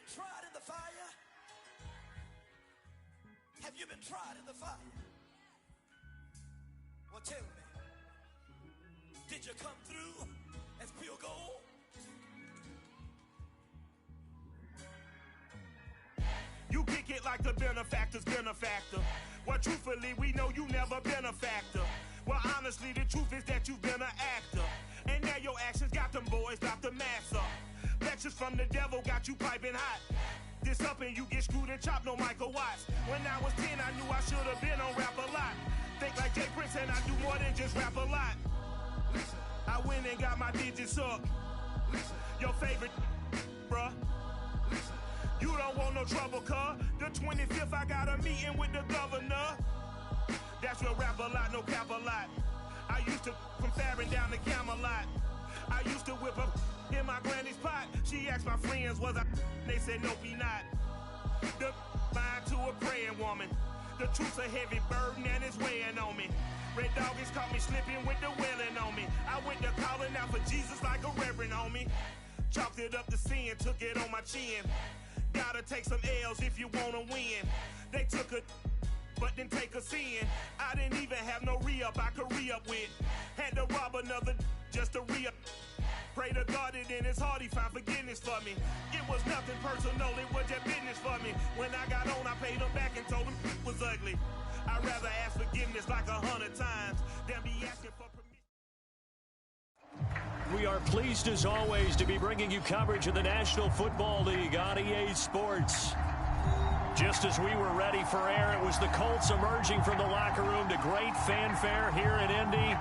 been tried in the fire? Have you been tried in the fire? Well, tell me, did you come through as pure gold? You kick it like the benefactor's benefactor. Well, truthfully, we know you never been a factor. Well, honestly, the truth is that you've been an actor. And now your actions got them boys about to mass up. Lectures from the devil got you piping hot. This up and you get screwed and chopped, no Michael Watts. When I was 10, I knew I should have been on rap a lot. Think like Jay Prince and I do more than just rap a lot. Listen, I went and got my digits up. Listen, your favorite, bruh. Listen, you don't want no trouble, cuz. The 25th, I got a meeting with the governor. That's what rap a lot, no cap a lot. I used to from Farron down to Camelot. I used to whip up in my granny's pot. She asked my friends, was I? They said, nope, he not. The mind to a praying woman. The truth's a heavy burden and it's weighing on me. Red Doggies caught me slipping with the wailing on me. I went to calling out for Jesus like a reverend homie. Chalked it up to sin, took it on my chin. Gotta take some L's if you wanna win. They took a but didn't take a sin. I didn't even have no re-up I could re-up with. Had to rob another just to re-up. Pray to God that in his heart he found forgiveness for me. It was nothing personal, it was just business for me. When I got on, I paid him back and told him it was ugly. I'd rather ask forgiveness like 100 times than be asking for permission. We are pleased as always to be bringing you coverage of the National Football League on EA Sports. Just as we were ready for air, it was the Colts emerging from the locker room to great fanfare here in Indy.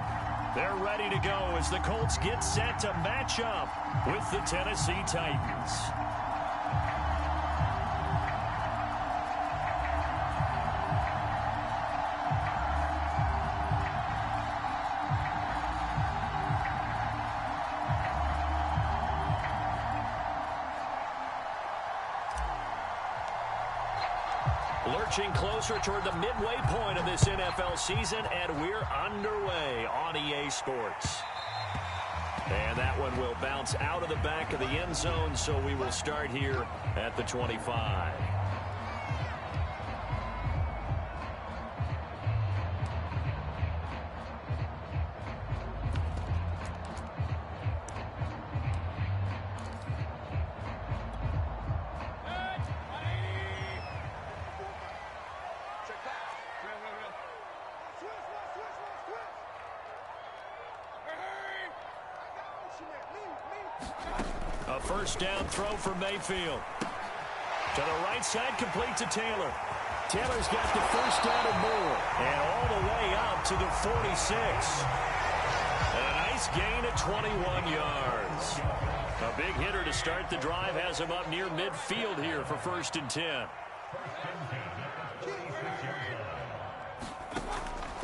They're ready to go as the Colts get set to match up with the Tennessee Titans. Lurching closer toward the midway point of this NFL season, and we're underway on EA Sports. And that one will bounce out of the back of the end zone, so we will start here at the 25. A first down throw for Mayfield. To the right side, complete to Taylor. Taylor's got the first down and more. And all the way up to the 46. And a nice gain of 21 yards. A big hitter to start the drive has him up near midfield here for 1st and 10.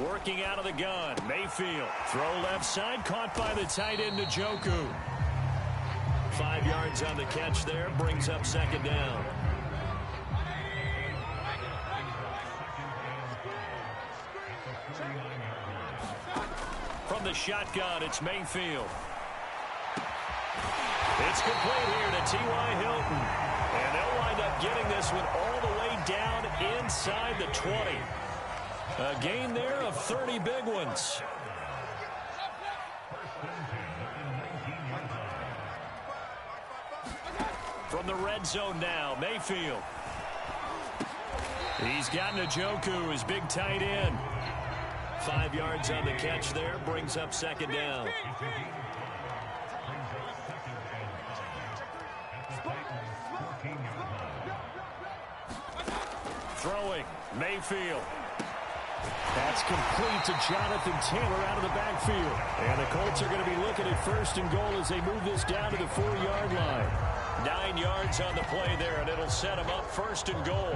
Working out of the gun, Mayfield. Throw left side, caught by the tight end, Njoku. 5 yards on the catch there, brings up 2nd down. From the shotgun, it's Mayfield. It's complete here to T.Y. Hilton. And they'll wind up getting this one all the way down inside the 20. A gain there of 30 big ones. From the red zone now, Mayfield. He's got Njoku, his big tight end. 5 yards on the catch there, brings up 2nd down. Throwing, Mayfield. That's complete to Jonathan Taylor out of the backfield. And the Colts are going to be looking at 1st and goal as they move this down to the 4-yard line. 9 yards on the play there, and it'll set them up 1st and goal.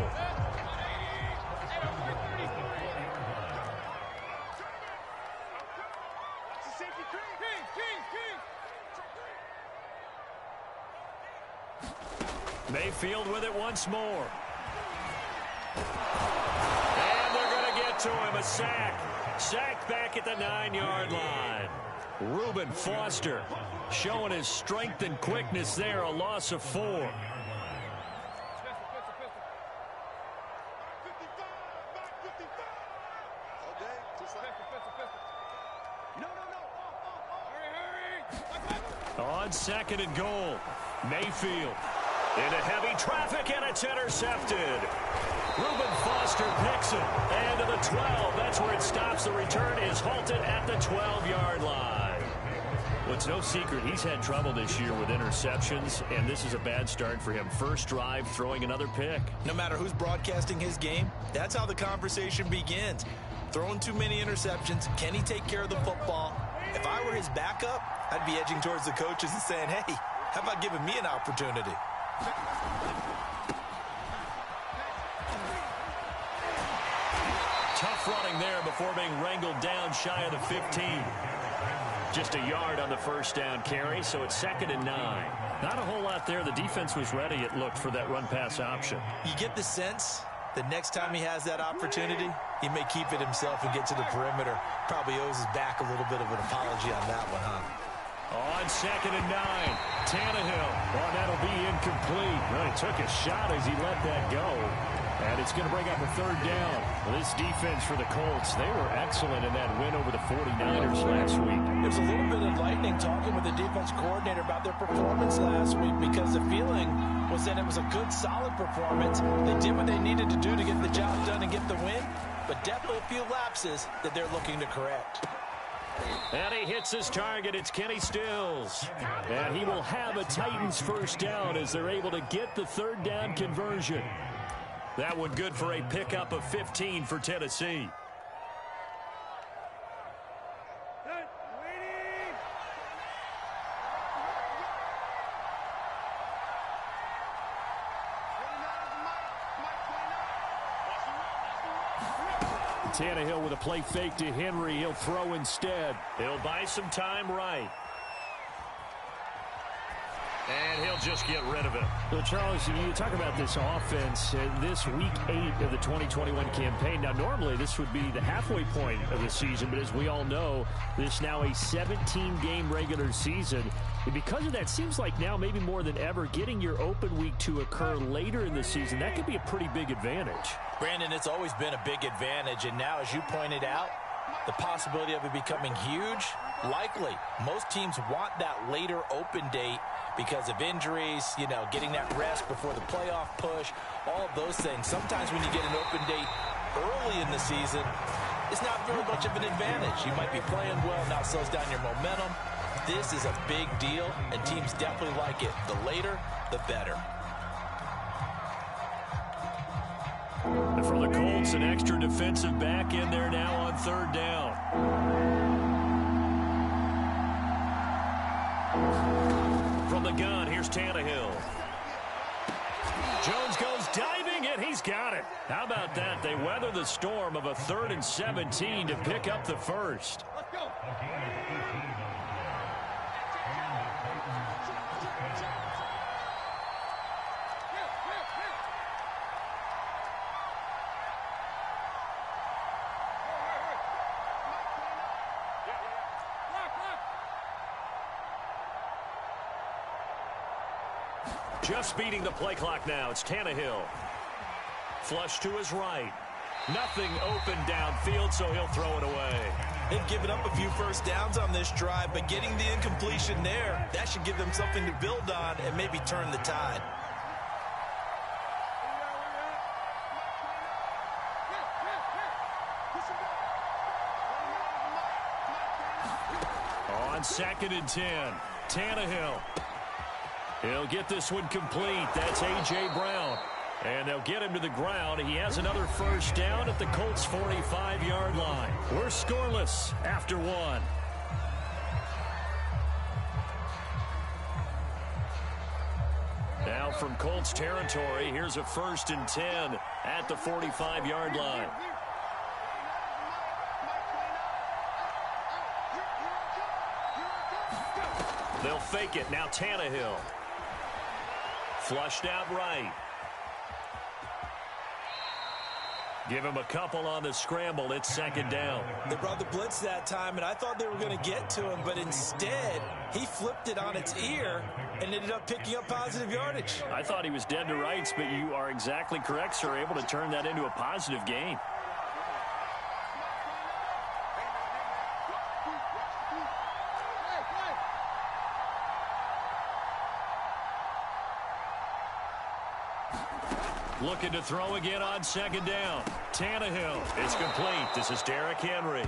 Mayfield with it once more. And they're going to get to him, a sack. Sacked back at the 9-yard line. Reuben Foster showing his strength and quickness there, a loss of 4. On 2nd and goal. Mayfield into heavy traffic, and it's intercepted. Reuben Foster picks it. And to the 12. That's where it stops. The return is halted at the 12-yard line. Well, it's no secret he's had trouble this year with interceptions, and this is a bad start for him. First drive, throwing another pick. No matter who's broadcasting his game, that's how the conversation begins. Throwing too many interceptions, can he take care of the football? If I were his backup, I'd be edging towards the coaches and saying, hey, how about giving me an opportunity? Tough running there before being wrangled down shy of the 15. Just a yard on the first down carry, so it's 2nd and 9. Not a whole lot there. The defense was ready, it looked, for that run-pass option. You get the sense that next time he has that opportunity, he may keep it himself and get to the perimeter. Probably owes his back a little bit of an apology on that one, huh? On 2nd and 9, Tannehill. Well, that'll be incomplete. Well, he took a shot as he let that go. And it's going to bring up a 3rd down. Well, this defense for the Colts, they were excellent in that win over the 49ers last week. There's a little bit of lightning talking with the defense coordinator about their performance last week, because the feeling was that it was a good, solid performance. They did what they needed to do to get the job done and get the win, but definitely a few lapses that they're looking to correct. And he hits his target. It's Kenny Stills. And he will have a Titans first down as they're able to get the 3rd down conversion. That one good for a pickup of 15 for Tennessee. Tannehill with a play fake to Henry. He'll throw instead. He'll buy some time right. And he'll just get rid of it. Well, Charles, you talk about this offense, this week 8 of the 2021 campaign. Now, normally this would be the halfway point of the season, but as we all know, this now a 17-game regular season. And because of that, seems like now maybe more than ever, getting your open week to occur later in the season, that could be a pretty big advantage. Brandon, it's always been a big advantage, and now, as you pointed out, the possibility of it becoming huge, likely. Most teams want that later open date because of injuries, you know, getting that rest before the playoff push, all of those things. Sometimes when you get an open date early in the season, it's not very much of an advantage. You might be playing well, now it slows down your momentum. This is a big deal, and teams definitely like it. The later, the better. And for the Colts, an extra defensive back in there now on 3rd down. From the gun, here's Tannehill. Jones goes diving, and he's got it. How about that? They weather the storm of a 3rd and 17 to pick up the first. Let's go. Just beating the play clock now. It's Tannehill. Flush to his right. Nothing open downfield, so he'll throw it away. They've given up a few first downs on this drive, but getting the incompletion there, that should give them something to build on and maybe turn the tide. On 2nd and 10, Tannehill. He'll get this one complete. That's A.J. Brown. And they'll get him to the ground. He has another first down at the Colts' 45-yard line. We're scoreless after 1. Now from Colts territory, here's a 1st and 10 at the 45-yard line. They'll fake it. Now Tannehill. Flushed out right. Give him a couple on the scramble. It's 2nd down. They brought the blitz that time, and I thought they were going to get to him, but instead, he flipped it on its ear and ended up picking up positive yardage. I thought he was dead to rights, but you are exactly correct, sir. Able to turn that into a positive gain. Looking to throw again on second down. Tannehill is complete. This is Derrick Henry.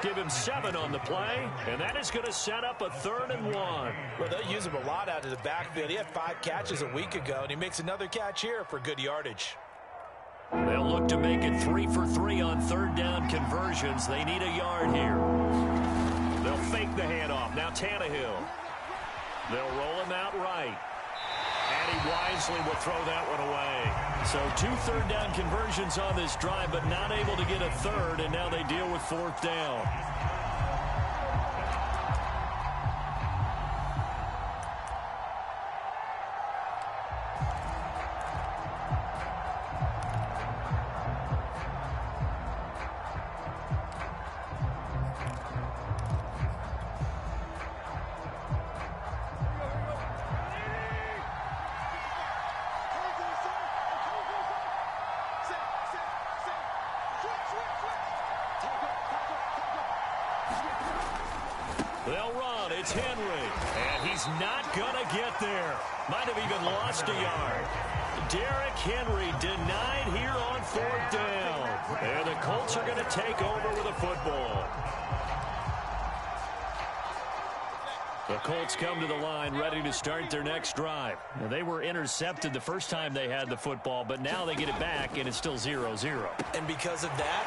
Give him 7 on the play, and that is going to set up a 3rd and 1. Well, they'll use him a lot out of the backfield. He had 5 catches a week ago, and he makes another catch here for good yardage. They'll look to make it 3 for 3 on 3rd down conversions. They need a yard here. They'll fake the handoff. Now Tannehill. They'll roll him out right. And he wisely will throw that one away. So 2 3rd down conversions on this drive, but not able to get a 3rd, and now they deal with 4th down. They'll run. It's Henry. And he's not going to get there. Might have even lost a yard. Derrick Henry denied here on 4th down. And the Colts are going to take over with a football. The Colts come to the line ready to start their next drive. Now, they were intercepted the first time they had the football, but now they get it back, and it's still 0-0. And because of that,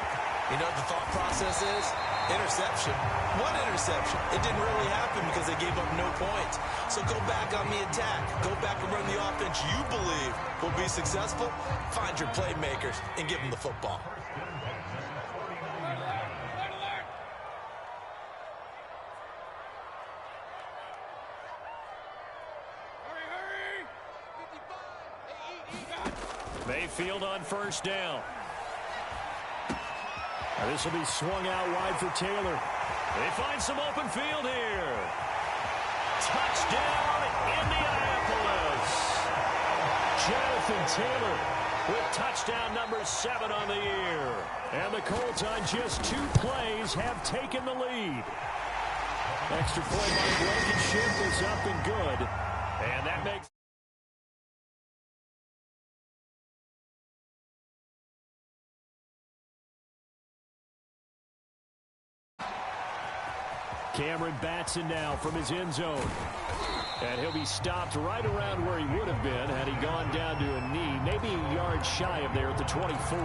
you know what the thought process is? Interception. One interception. It didn't really happen because they gave up no points. So go back on the attack. Go back and run the offense you believe will be successful. Find your playmakers and give them the football. Mayfield on 1st down. This will be swung out wide for Taylor. They find some open field here. Touchdown, Indianapolis. Jonathan Taylor with touchdown number 7 on the year. And the Colts on just 2 plays have taken the lead. Extra point by Blankenship is up and good. And that makes... Cameron Batson now from his end zone. And he'll be stopped right around where he would have been had he gone down to a knee, maybe a yard shy of there at the 24.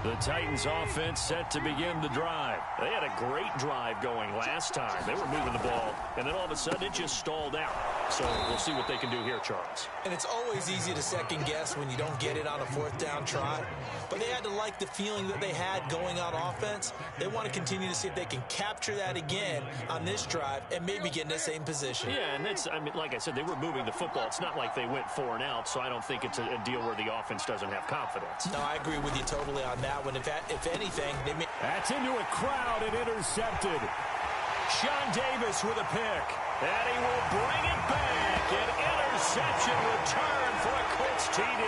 The Titans offense set to begin the drive. They had a great drive going last time. They were moving the ball, and then all of a sudden it just stalled out. So we'll see what they can do here, Charles. And it's always easy to second guess when you don't get it on a 4th down try. But they had to like the feeling that they had going on offense. They want to continue to see if they can capture that again on this drive and maybe get in the same position. Yeah, and that's, I mean, like I said, they were moving the football. It's not like they went 4 and out, so I don't think it's a deal where the offense doesn't have confidence. No, I agree with you totally on that one. If anything, they may... That's into a crowd and intercepted. Sean Davis with a pick. And he will bring it back. An interception return for a Colts TD.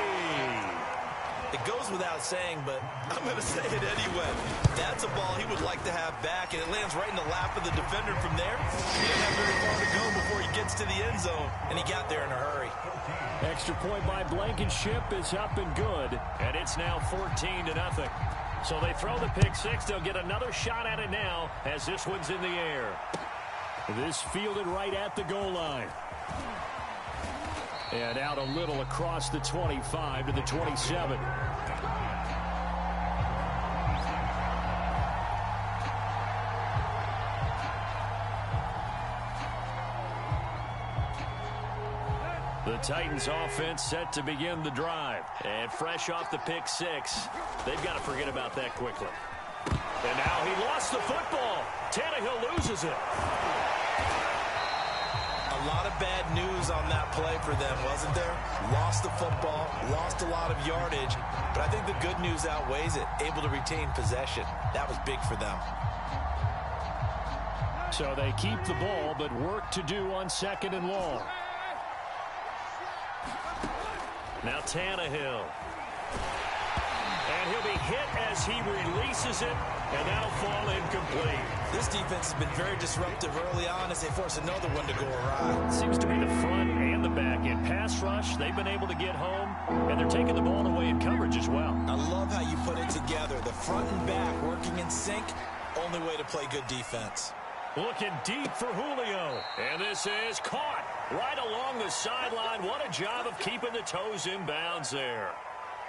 It goes without saying, but I'm going to say it anyway. That's a ball he would like to have back, and it lands right in the lap of the defender from there. He didn't have very far to go before he gets to the end zone, and he got there in a hurry. Extra point by Blankenship is up and good, and it's now 14-0. So they throw the pick 6. They'll get another shot at it now as this one's in the air. This fielded right at the goal line. And out a little across the 25 to the 27. The Titans offense set to begin the drive. And fresh off the pick 6, they've got to forget about that quickly. And now he lost the football. Tannehill loses it. A lot of bad news on that play for them, wasn't there? Lost the football, lost a lot of yardage, but I think the good news outweighs it. Able to retain possession. That was big for them. So they keep the ball, but work to do on 2nd and long. Now Tannehill. And And he'll be hit as he releases it, and that'll fall incomplete. This defense has been very disruptive early on as they force another one to go awry. Seems to be the front and the back end. Pass rush, they've been able to get home, and they're taking the ball away in coverage as well. I love how you put it together. The front and back working in sync, only way to play good defense. Looking deep for Julio. And this is caught right along the sideline. What a job of keeping the toes in bounds there.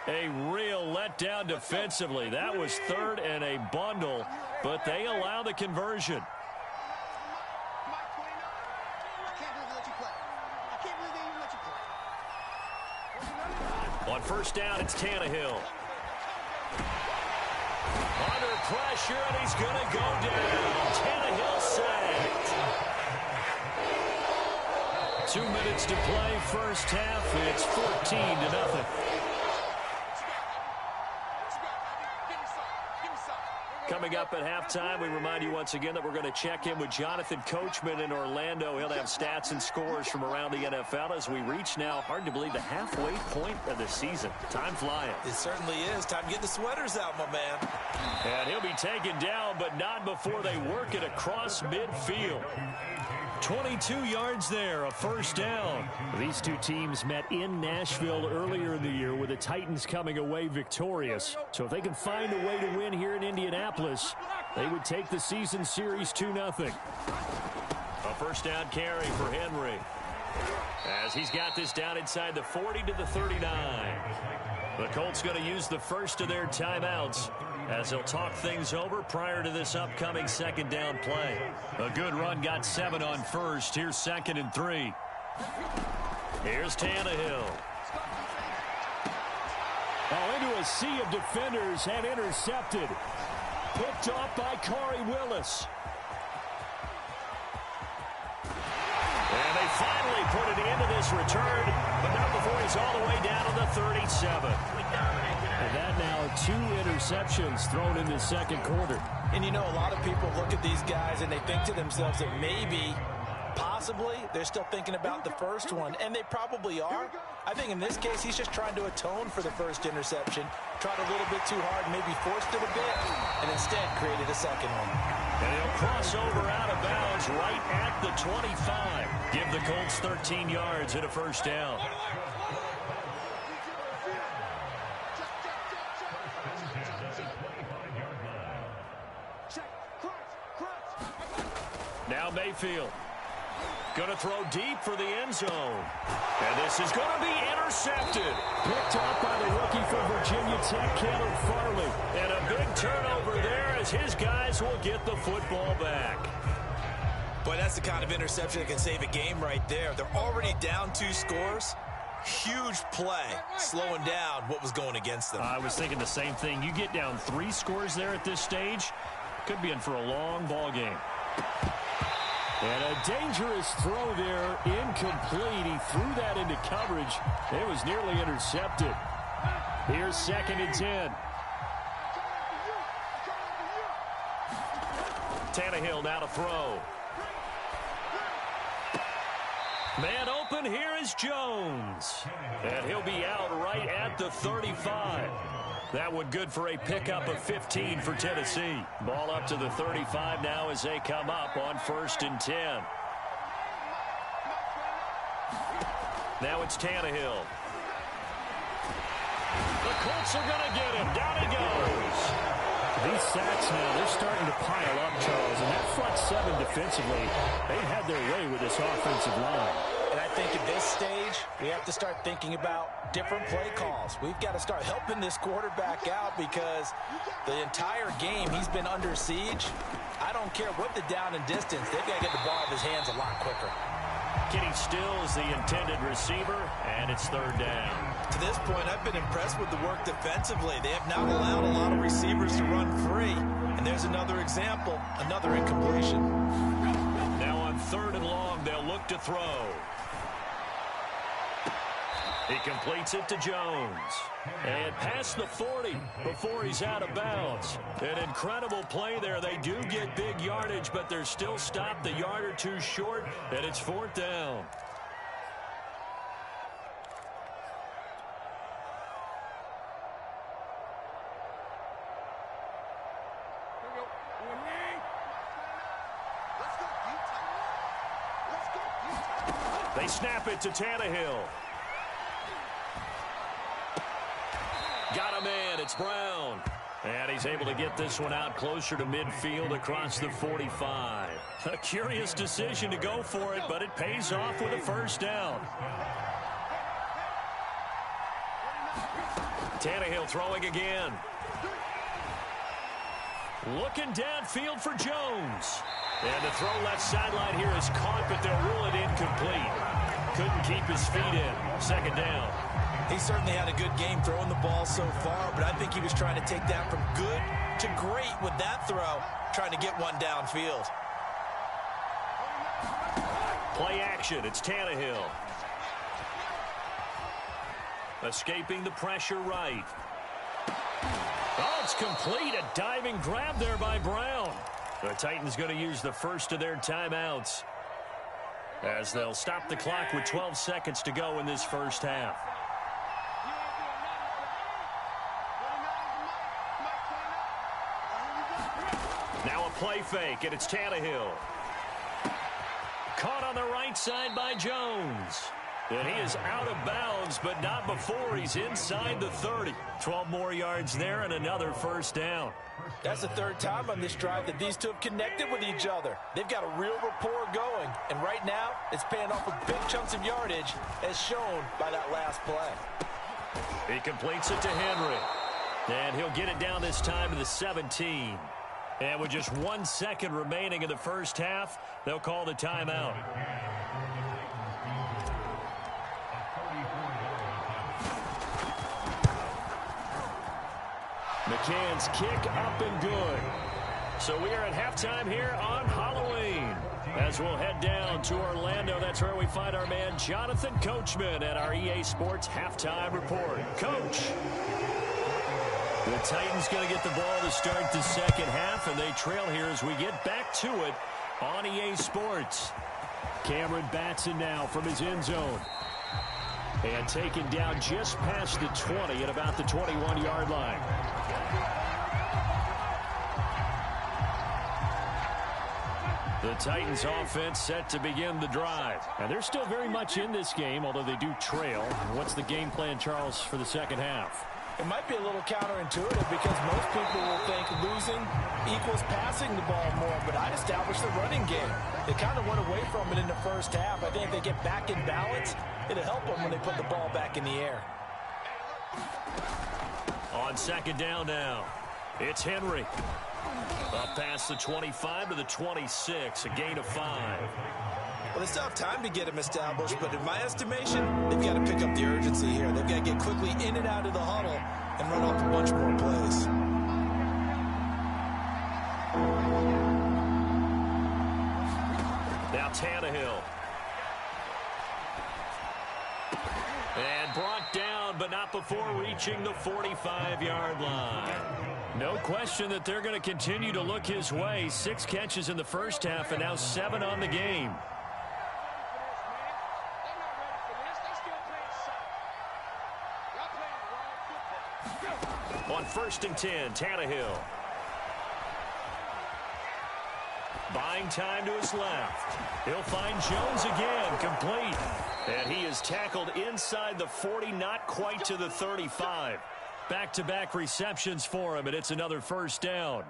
A real letdown defensively. That was third and a bundle, but they allow the conversion. On first down, it's Tannehill. Under pressure, and he's going to go down. Tannehill sacked. 2 minutes to play, first half. It's 14-0. Coming up at halftime, we remind you once again that we're going to check in with Jonathan Coachman in Orlando. He'll have stats and scores from around the NFL as we reach now, hard to believe, the halfway point of the season. Time flying. It certainly is. Time to get the sweaters out, my man. And he'll be taken down, but not before they work it across midfield. 22 yards there, a first down. These two teams met in Nashville earlier in the year with the Titans coming away victorious. So if they can find a way to win here in Indianapolis, they would take the season series 2-0. A first down carry for Henry, as he's got this down inside the 40 to the 39. The Colts going to use the first of their timeouts as they'll talk things over prior to this upcoming second down play. A good run, got 7 on first. Here's 2nd and 3. Here's Tannehill. Into a sea of defenders and intercepted. Picked off by Corey Willis. And they finally put it into this return, but not before he's all the way down to the 37. And that now 2 interceptions thrown in the second quarter. And you know, a lot of people look at these guys and they think to themselves that maybe, possibly, they're still thinking about the first one, and they probably are. I think in this case, he's just trying to atone for the first interception, tried a little bit too hard, maybe forced it a bit, and instead created a second one. And he'll cross over out of bounds right at the 25. Give the Colts 13 yards and a first down. Now Mayfield. Going to throw deep for the end zone. And this is going to be intercepted. Picked off by the rookie from Virginia Tech, Caleb Farley. And a big turnover there as his guys will get the football back. Boy, that's the kind of interception that can save a game right there. They're already down 2 scores. Huge play, slowing down what was going against them. I was thinking the same thing. You get down 3 scores there at this stage, could be in for a long ball game. And a dangerous throw there, incomplete. He threw that into coverage. It was nearly intercepted. Here's 2nd and 10. Tannehill now to throw. Man open, here is Jones. And he'll be out right at the 35. That one good for a pickup of 15 for Tennessee. Ball up to the 35 now as they come up on 1st and 10. Now it's Tannehill. The Colts are going to get him. Down he goes. These sacks now, they're starting to pile up, Charles. And that front 7 defensively, they had their way with this offensive line. And I think at this stage, we have to start thinking about different play calls. We've got to start helping this quarterback out because the entire game he's been under siege. I don't care what the down and distance. They've got to get the ball out of his hands a lot quicker. Kenny Still is the intended receiver, and it's 3rd down. To this point, I've been impressed with the work defensively. They have not allowed a lot of receivers to run free. And there's another example, another incompletion. Now on 3rd and long, they'll look to throw. He completes it to Jones. And past the 40 before he's out of bounds. An incredible play there. They do get big yardage, but they're still stopped a yard or 2 short, and it's 4th down. They snap it to Tannehill. Got a man. It's Brown. And he's able to get this one out closer to midfield across the 45. A curious decision to go for it, but it pays off with a first down. Tannehill throwing again. Looking downfield for Jones. And the throw left sideline here is caught, but they'll rule it incomplete. Couldn't keep his feet in. Second down. He certainly had a good game throwing the ball so far, but I think he was trying to take that from good to great with that throw, trying to get one downfield. Play action. It's Tannehill. Escaping the pressure right. Oh, it's complete. A diving grab there by Brown. The Titans going to use the first of their timeouts as they'll stop the clock with 12 seconds to go in this first half. Now a play fake, and it's Tannehill. Caught on the right side by Jones. And he is out of bounds, but not before he's inside the 30. 12 more yards there and another first down. That's the third time on this drive that these two have connected with each other. They've got a real rapport going, and right now it's paying off with big chunks of yardage, as shown by that last play. He completes it to Henry, and he'll get it down this time to the 17. And with just 1 second remaining in the first half, they'll call the timeout. McCann's kick up and good. So we are at halftime here on Halloween. As we'll head down to Orlando, that's where we find our man Jonathan Coachman at our EA Sports Halftime Report. Coach. The Titans going to get the ball to start the second half, and they trail here as we get back to it on EA Sports. Cameron Batson now from his end zone. And taken down just past the 20 at about the 21-yard line. The Titans offense set to begin the drive. And they're still very much in this game, although they do trail. What's the game plan, Charles, for the second half? It might be a little counterintuitive because most people will think losing equals passing the ball more, but I'd establish the running game. They kind of went away from it in the first half. I think if they get back in balance, it'll help them when they put the ball back in the air. On second down now, it's Henry. Up past the 25 to the 26, a gain of 5. Well, they still have time to get him established, but in my estimation, they've got to pick up the urgency here. They've got to get quickly in and out of the huddle and run off a bunch more plays. Now Tannehill. And brought down, but not before reaching the 45-yard line. No question that they're going to continue to look his way. 6 catches in the first half and now 7 on the game. On 1st and 10, Tannehill. Buying time to his left. He'll find Jones again, complete. And he is tackled inside the 40, not quite to the 35. Back-to-back receptions for him, and it's another first down.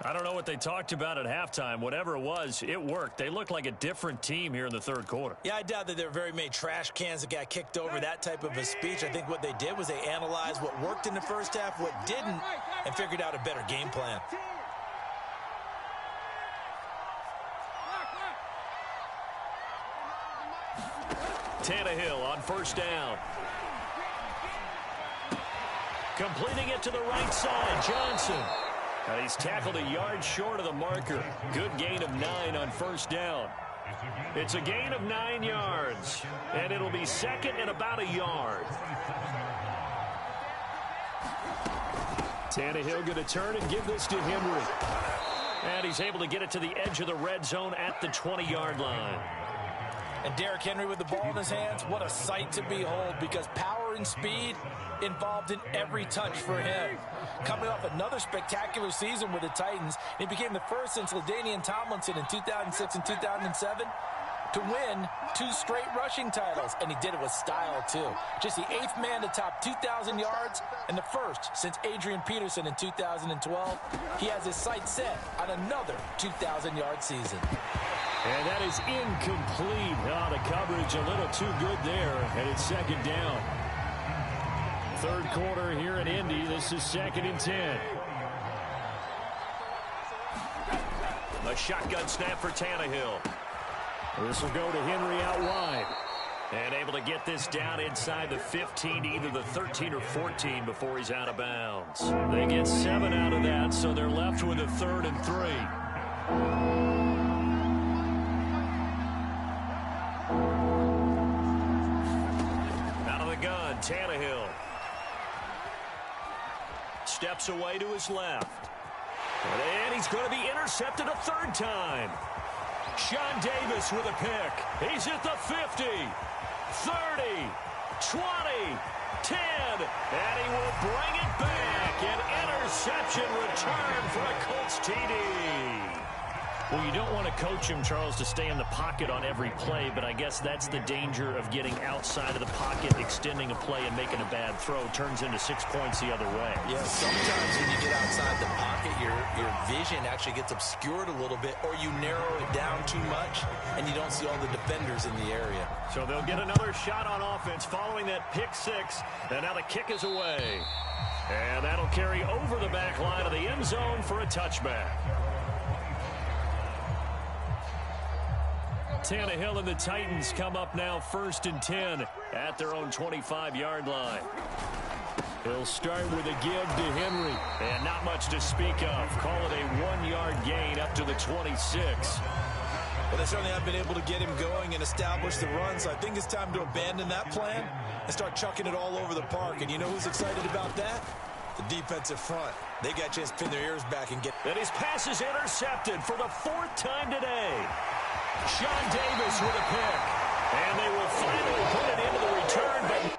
I don't know what they talked about at halftime. Whatever it was, it worked. They looked like a different team here in the third quarter. Yeah, I doubt that there were very many trash cans that got kicked over, that type of a speech. I think what they did was they analyzed what worked in the first half, what didn't, and figured out a better game plan. Tannehill on 1st down. Completing it to the right side, Johnson. And he's tackled a yard short of the marker. Good gain of 9 on 1st down. It's a gain of 9 yards, and it'll be second and about a yard. Tannehill going to turn and give this to Henry. And he's able to get it to the edge of the red zone at the 20-yard line. And Derrick Henry with the ball in his hands, what a sight to behold, because power and speed involved in every touch for him. Coming off another spectacular season with the Titans, he became the first since LaDainian Tomlinson in 2006 and 2007 to win 2 straight rushing titles, and he did it with style, too. Just the 8th man to top 2,000 yards and the first since Adrian Peterson in 2012. He has his sights set on another 2,000-yard season. And that is incomplete. Oh, the coverage a little too good there, and it's 2nd down. 3rd quarter here in Indy. This is 2nd and 10. A shotgun snap for Tannehill. This will go to Henry out wide. And able to get this down inside the 15, either the 13 or 14 before he's out of bounds. They get 7 out of that, so they're left with a 3rd and 3. Out of the gun, Tannehill. Steps away to his left. And he's going to be intercepted a 3rd time. Sean Davis with a pick. He's at the 50, 30, 20, 10, and he will bring it back. An interception return for a Colts TD. Well, you don't want to coach him, Charles, to stay in the pocket on every play, but I guess that's the danger of getting outside of the pocket, extending a play, and making a bad throw. Turns into 6 points the other way. Yeah, sometimes when you get outside the pocket, your vision actually gets obscured a little bit, or you narrow it down too much, and you don't see all the defenders in the area. So they'll get another shot on offense following that pick 6, and now the kick is away. And that'll carry over the back line of the end zone for a touchback. Tannehill and the Titans come up now 1st and 10 at their own 25-yard line. He'll start with a give to Henry. And not much to speak of. Call it a 1-yard gain up to the 26. Well, they certainly have been able to get him going and establish the run, so I think it's time to abandon that plan and start chucking it all over the park. And you know who's excited about that? The defensive front. They got a chance to pin their ears back and get... And his pass is intercepted for the 4th time today. Sean Davis with a pick. And they will finally put it into the return, but...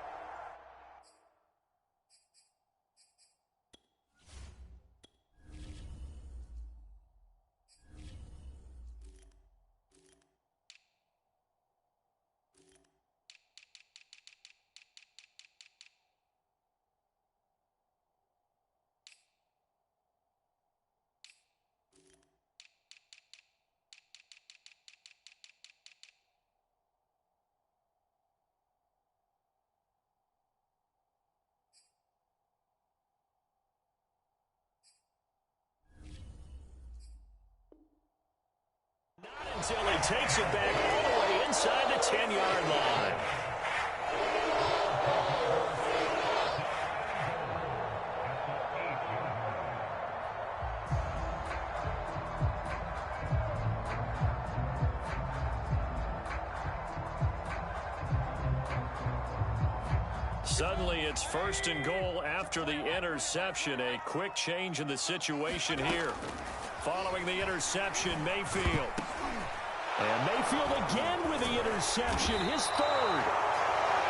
until he takes it back all the way inside the 10-yard line. Suddenly it's 1st and goal after the interception. A quick change in the situation here. Following the interception, Mayfield. And Mayfield again with the interception, his 3rd.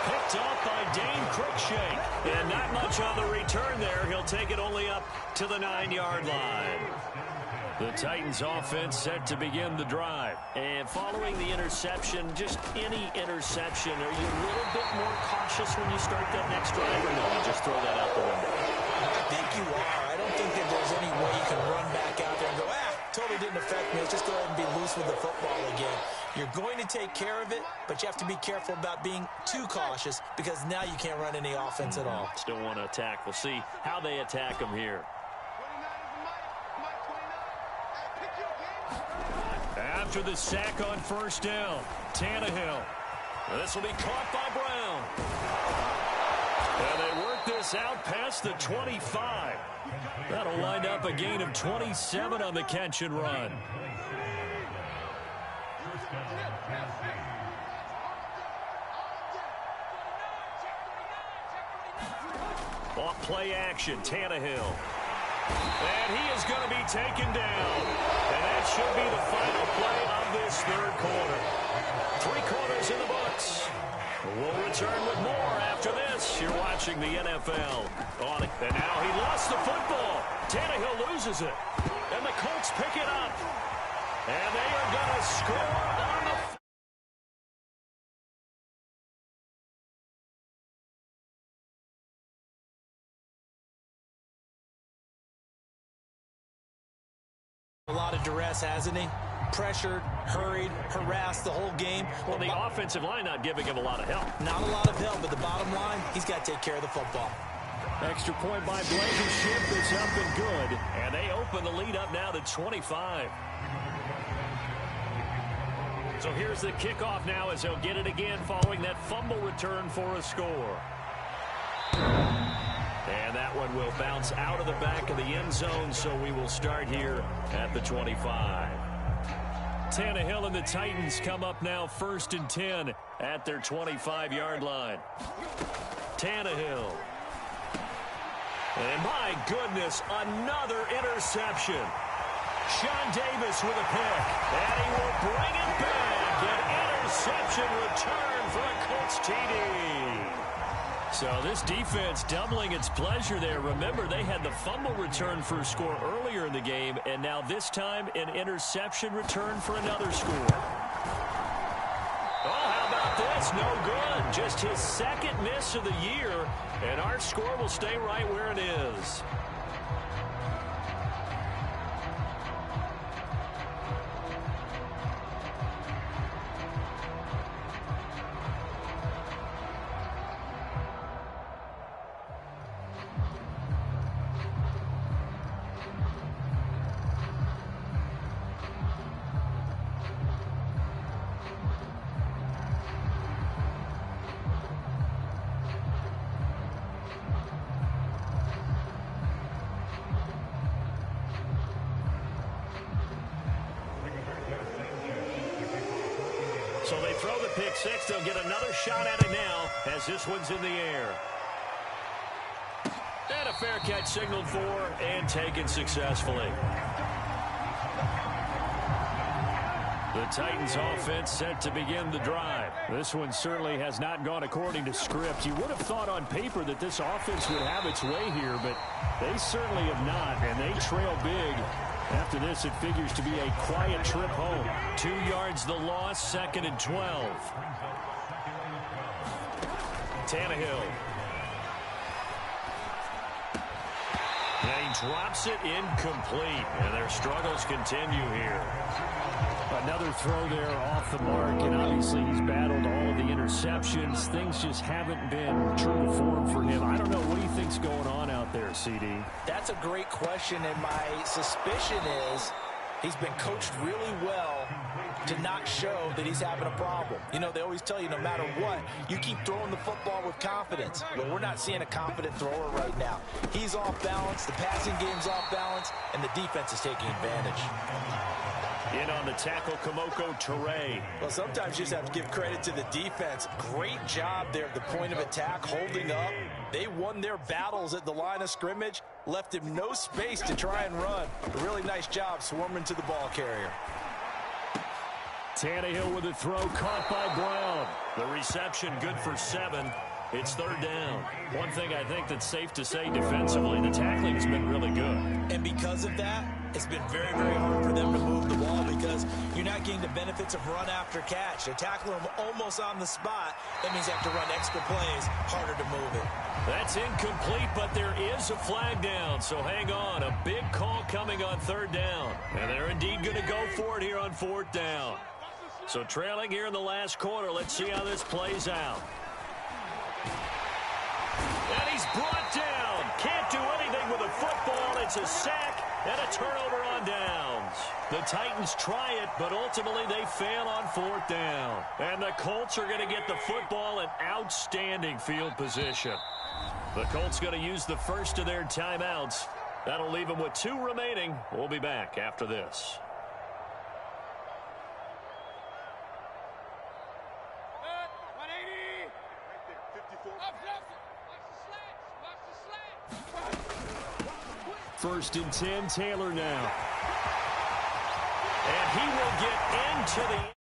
Picked off by Dane Cruikshank. And not much on the return there. He'll take it only up to the 9-yard line. The Titans offense set to begin the drive. And following the interception, just any interception, are you a little bit more cautious when you start that next drive, or no, you just throw that out the window? I think you are. I don't think that there's any way you can run back out there and go, totally didn't affect me. Let's just go ahead and be loose with the football again. You're going to take care of it, but you have to be careful about being too cautious because now you can't run any offense at all. Still want to attack. We'll see how they attack him here. After the sack on 1st down, Tannehill. This will be caught by Brown. And they work this out past the 25. That'll wind up a gain of 27 on the catch and run. Off play action, Tannehill. And he is going to be taken down. And that should be the final play of this 3rd quarter. 3 quarters in the books. We'll return with more after this. You're watching the NFL on it. And now he lost the football. Tannehill loses it. And the Colts pick it up. And they are going to score on the duress, hasn't he? Pressured, hurried, harassed the whole game. Well, the offensive line not giving him a lot of help. Not a lot of help, but the bottom line, he's got to take care of the football. Extra point by Blankenship is up and good. And they open the lead up now to 25. So here's the kickoff now as they'll get it again following that fumble return for a score. And that one will bounce out of the back of the end zone, so we will start here at the 25. Tannehill and the Titans come up now 1st and 10 at their 25-yard line. Tannehill. And my goodness, another interception. Sean Davis with a pick, and he will bring it back. An interception return for a Colts TD. So this defense doubling its pleasure there. Remember, they had the fumble return for a score earlier in the game, and now this time an interception return for another score. Oh, how about this? No good. Just his second miss of the year, and our score will stay right where it is. So they throw the pick six. They'll get another shot at it now as this one's in the air. And a fair catch signaled for and taken successfully. The Titans offense set to begin the drive. This one certainly has not gone according to script. You would have thought on paper that this offense would have its way here, but they certainly have not, and they trail big. After this, it figures to be a quiet trip home. 2 yards the loss, 2nd and 12. Tannehill. And he drops it incomplete, and their struggles continue here. Another throw there off the mark, and obviously he's battled all of the interceptions. Things just haven't been true to form for him. I don't know. What do you think's going on out there, CD? That's a great question, and my suspicion is he's been coached really well to not show that he's having a problem. You know, they always tell you no matter what, you keep throwing the football with confidence. But we're not seeing a confident thrower right now. He's off balance, the passing game's off balance, and the defense is taking advantage. In on the tackle, Kamoko Toure. Well, sometimes you just have to give credit to the defense. Great job there at the point of attack, holding up. They won their battles at the line of scrimmage, left him no space to try and run. A really nice job swarming to the ball carrier. Tannehill with a throw caught by Brown. The reception good for 7. It's 3rd down. One thing I think that's safe to say defensively, the tackling has been really good. And because of that, it's been very, very hard for them to move the ball because you're not getting the benefits of run after catch. They're tackling them almost on the spot. That means they have to run extra plays, harder to move it. That's incomplete, but there is a flag down, so hang on. A big call coming on 3rd down. And they're indeed going to go for it here on 4th down. So trailing here in the last quarter, let's see how this plays out. And he's brought down. Can't do anything with a football. It's a sack and a turnover on downs. The Titans try it, but ultimately they fail on 4th down. And the Colts are going to get the football in outstanding field position. The Colts going to use the first of their timeouts. That'll leave them with 2 remaining. We'll be back after this. First and 10, Taylor now. And he will get into the